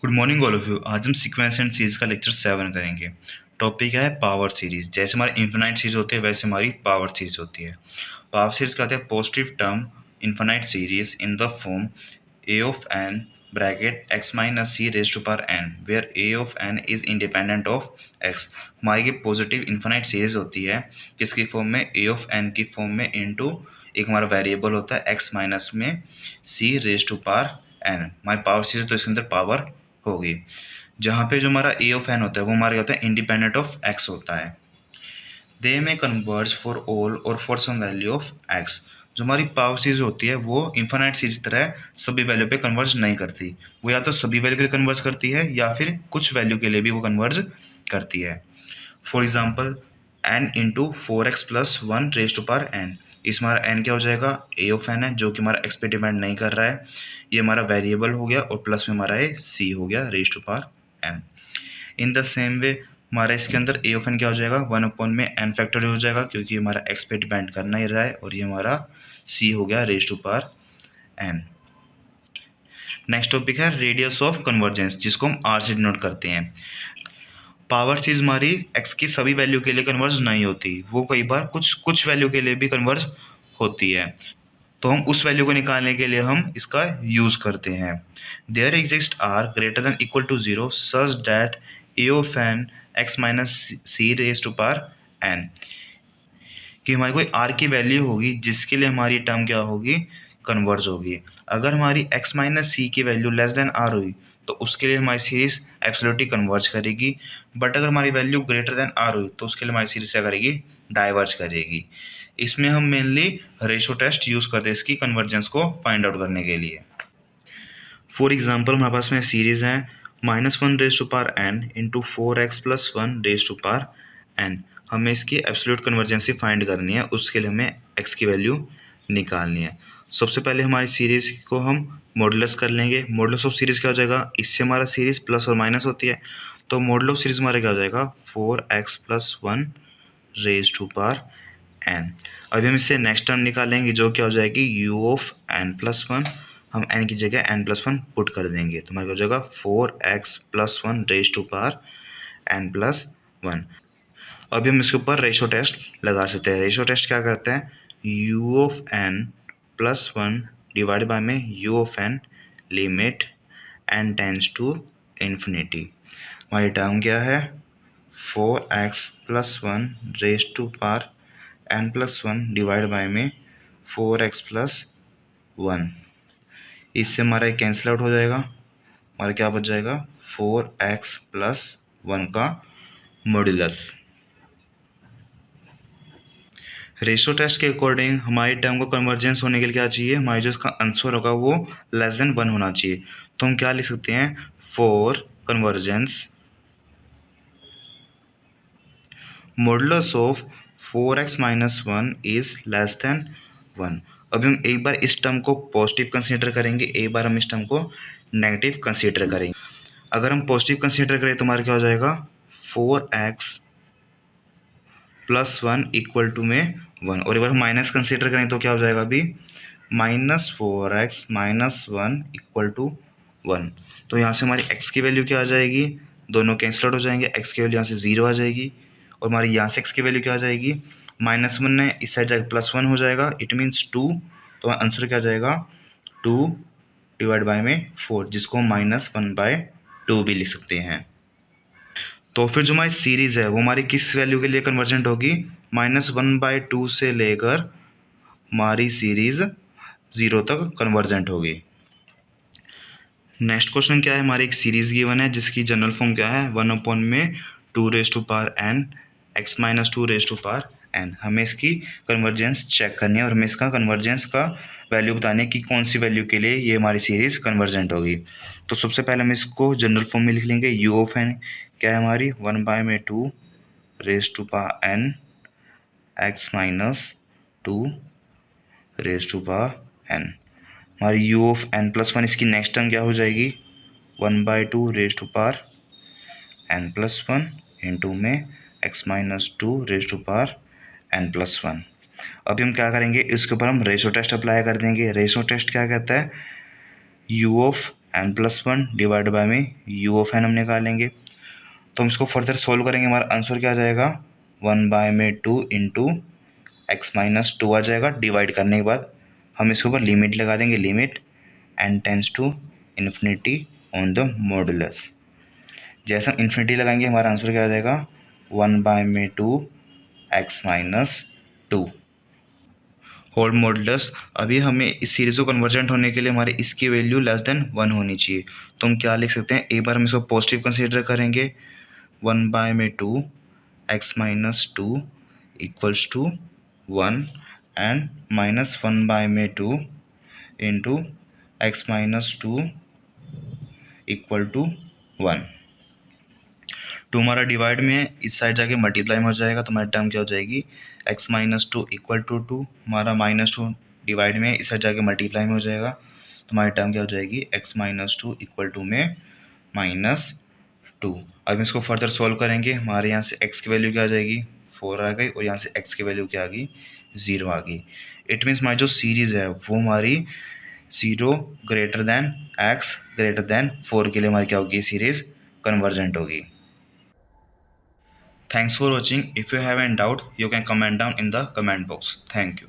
Good morning all of you. आज हम sequence and series का लेक्चर 7 करेंगे। टॉपिक है पावर सीरीज। जैसे हमारी इन्फिनाइट सीरीज होती है वैसे हमारी पावर सीरीज होती है। पावर सीरीज कहते हैं positive term infinite series in the form a of n bracket x minus c raise to power n where a of n is independent of x. हमारी ये पॉजिटिव इन्फिनाइट सीरीज होती है किसकी form में, ए of N की form में into एक हमारा वेरिएबल होता है एक्स माइनस में सी रेज टू पावर एन। हमारी पावर सीरीज तो इसके अंदर पावर होगी। जहाँ पे जो हमारा ए ऑफ एन होता है वो हमारा क्या होता है, इंडिपेंडेंट ऑफ एक्स होता है। दे में कन्वर्ज फॉर ऑल और for some value of x. जो हमारी पावर सीरीज होती है वो इन्फिनाइट सीरीज तरह सभी वैल्यू पे कन्वर्ज नहीं करती। वो या तो सभी वैल्यू के लिए कन्वर्ज करती है या फिर कुछ वैल्यू के लिए भी वो कन्वर्ज करती है। For example n into four x plus one raise to power n. इसमें हमारा एन क्या हो जाएगा, ए ऑफ एन है जो कि हमारा एक्स पे डिपेंड नहीं कर रहा है, ये हमारा वेरिएबल हो गया, और प्लस में हमारा ये सी हो गया raise to power n. In the same way हमारा इसके अंदर ए ऑफ एन क्या हो जाएगा, वन अपॉन में एन फैक्टर हो जाएगा क्योंकि हमारा एक्स पे डिपेंड करना ही रहा है, और ये हमारा सी हो गया raise to power n. Next topic है रेडियस ऑफ कन्वर्जेंस, जिसको हम आर से डिनोट करते हैं। पावर सीरीज हमारी एक्स की सभी वैल्यू के लिए कन्वर्ज नहीं होती, वो कई बार कुछ कुछ वैल्यू के लिए भी कन्वर्ज होती है। तो हम उस वैल्यू को निकालने के लिए हम इसका यूज़ करते हैं। There exist R greater than equal to zero such that a of n x minus c raise to power n. कि हमारी कोई आर की वैल्यू होगी जिसके लिए हमारी टर्म क्या होगी, कन्वर्ज होगी। अगर हमारी एक्स माइनस सी की वैल्यू लेस देन आर हुई तो उसके लिए हमारी सीरीज एब्सोल्युटली कन्वर्ज करेगी। बट अगर हमारी वैल्यू ग्रेटर देन आर हुई तो उसके लिए हमारी सीरीज क्या करेगी, डाइवर्ज करेगी। इसमें हम मेनली रेशो टेस्ट यूज़ करते हैं इसकी कन्वर्जेंस को फाइंड आउट करने के लिए। फॉर एग्जाम्पल हमारे पास में सीरीज है minus one raise to power n into four x plus one raise to power n. हमें इसकी एब्सोल्यूट कन्वर्जेंसी फाइंड करनी है, उसके लिए हमें एक्स की वैल्यू निकालनी है। सबसे पहले हमारी सीरीज को हम मॉडुलस कर लेंगे। मॉडुलस ऑफ सीरीज क्या हो जाएगा, इससे हमारा सीरीज प्लस और माइनस होती है, तो मॉडुलस ऑफ सीरीज हमारा क्या हो जाएगा, four x plus one raise to power n. अभी हम इससे नेक्स्ट टर्म निकालेंगे जो क्या हो जाएगी, u of n plus one. हम एन की जगह एन प्लस वन पुट कर देंगे तो हमारा क्या हो जाएगा, four x plus one raise to power n plus one. अभी हम इसके ऊपर रेशो टेस्ट लगा सकते हैं। रेशो टेस्ट क्या करते हैं, u of n plus one divide by में u of n limit n tends to infinity. हमारी टर्म क्या है, four x plus one raise to power n plus one divide by में फोर एक्स प्लस वन। इससे हमारा एक cancel out हो जाएगा, हमारा क्या बच जाएगा, फोर एक्स प्लस वन का मॉड्यूलस। रेशो टेस्ट के अकॉर्डिंग हमारी टर्म को कन्वर्जेंस होने के लिए क्या चाहिए, हमारी जो इसका आंसर होगा वो लेस देन वन होना चाहिए। तो हम क्या लिख सकते हैं, four convergence modulus of four x minus one is less than one. अभी हम एक बार इस टर्म को पॉजिटिव कंसीडर करेंगे, एक बार हम इस टर्म को नेगेटिव कंसीडर करेंगे। अगर हम पॉजिटिव कंसीडर करें तो हमारा क्या हो जाएगा, four x plus one equal to में वन, और एक बार माइनस कंसीडर करें तो क्या हो जाएगा, अभी minus four x minus one equal to one. तो यहाँ से हमारी एक्स की वैल्यू क्या आ जाएगी, दोनों कैंसिल आउट हो जाएंगे, एक्स की वैल्यू यहाँ से जीरो आ जाएगी, और हमारी यहाँ से एक्स की वैल्यू क्या आ जाएगी, माइनस वन है, इस साइड जाकर प्लस वन हो जाएगा, इट मीन्स टू। तो आंसर क्या आ जाएगा, टू डिवाइड बाय में फोर, जिसको माइनस वन बाय टू भी लिख सकते हैं। तो फिर जो हमारी सीरीज़ है वो हमारी किस वैल्यू के लिए कन्वर्जेंट होगी, माइनस वन बाय टू से लेकर हमारी सीरीज़ ज़ीरो तक कन्वर्जेंट होगी। नेक्स्ट क्वेश्चन क्या है, हमारी एक सीरीज़ गिवन है जिसकी जनरल फॉर्म क्या है, वन अपॉन में two raise to power n x minus two raise to power n. हमें इसकी कन्वर्जेंस चेक करनी है और हमें इसका कन्वर्जेंस का वैल्यू बतानी है कि कौन सी वैल्यू के लिए ये हमारी सीरीज़ कन्वर्जेंट होगी। तो सबसे पहले हम इसको जनरल फॉर्म में लिख लेंगे, यू ऑफ एन क्या है हमारी, वन बाय में two raise to power n x minus two raise to power n. हमारी u of n plus one, इसकी नेक्स्ट टर्म क्या हो जाएगी, one by two raise to power n plus one into में x minus two raise to power n plus one. अभी हम क्या करेंगे, इसके ऊपर हम रेशो टेस्ट अप्लाई कर देंगे। रेशो टेस्ट क्या कहता है, u of n plus one divide by में यू ऑफ एन हम निकालेंगे। तो हम इसको फर्दर सोल्व करेंगे, हमारा आंसर क्या आ जाएगा, 1/2 इंटू एक्स माइनस टू आ जाएगा। डिवाइड करने के बाद हम इसके ऊपर लिमिट लगा देंगे, limit n tends to infinity on the modulus. जैसे हम इन्फिनिटी लगाएंगे हमारा आंसर क्या आ जाएगा, 1/2 x minus two whole modulus. अभी हमें इस सीरीज को कन्वर्जेंट होने के लिए हमारे इसकी वैल्यू लेस देन 1 होनी चाहिए। तो हम क्या लिख सकते हैं, एक बार हम इसको पॉजिटिव कंसीडर करेंगे, 1/2 x minus two equals to 1 and -1/2 into x minus two equal to 1। टू हमारा डिवाइड में है, इस साइड जाके मल्टीप्लाई में हो जाएगा, तो हमारी टर्म क्या हो जाएगी, x minus two equal to two. हमारा -2 डिवाइड में इस साइड जाके मल्टीप्लाई में हो जाएगा, तो हमारी टर्म क्या हो जाएगी, x minus two equal to में -2। अब हम इसको फर्दर सॉल्व करेंगे, हमारे यहाँ से एक्स की वैल्यू क्या आ जाएगी, 4 आ गई, और यहाँ से एक्स की वैल्यू क्या आ गई, 0 आ गई। इट मीन्स हमारी जो सीरीज़ है वो हमारी 0 greater than x greater than 4 के लिए हमारी क्या होगी, सीरीज़ कन्वर्जेंट होगी। Thanks for watching. If you have any doubt, you can comment down in the comment box. Thank you.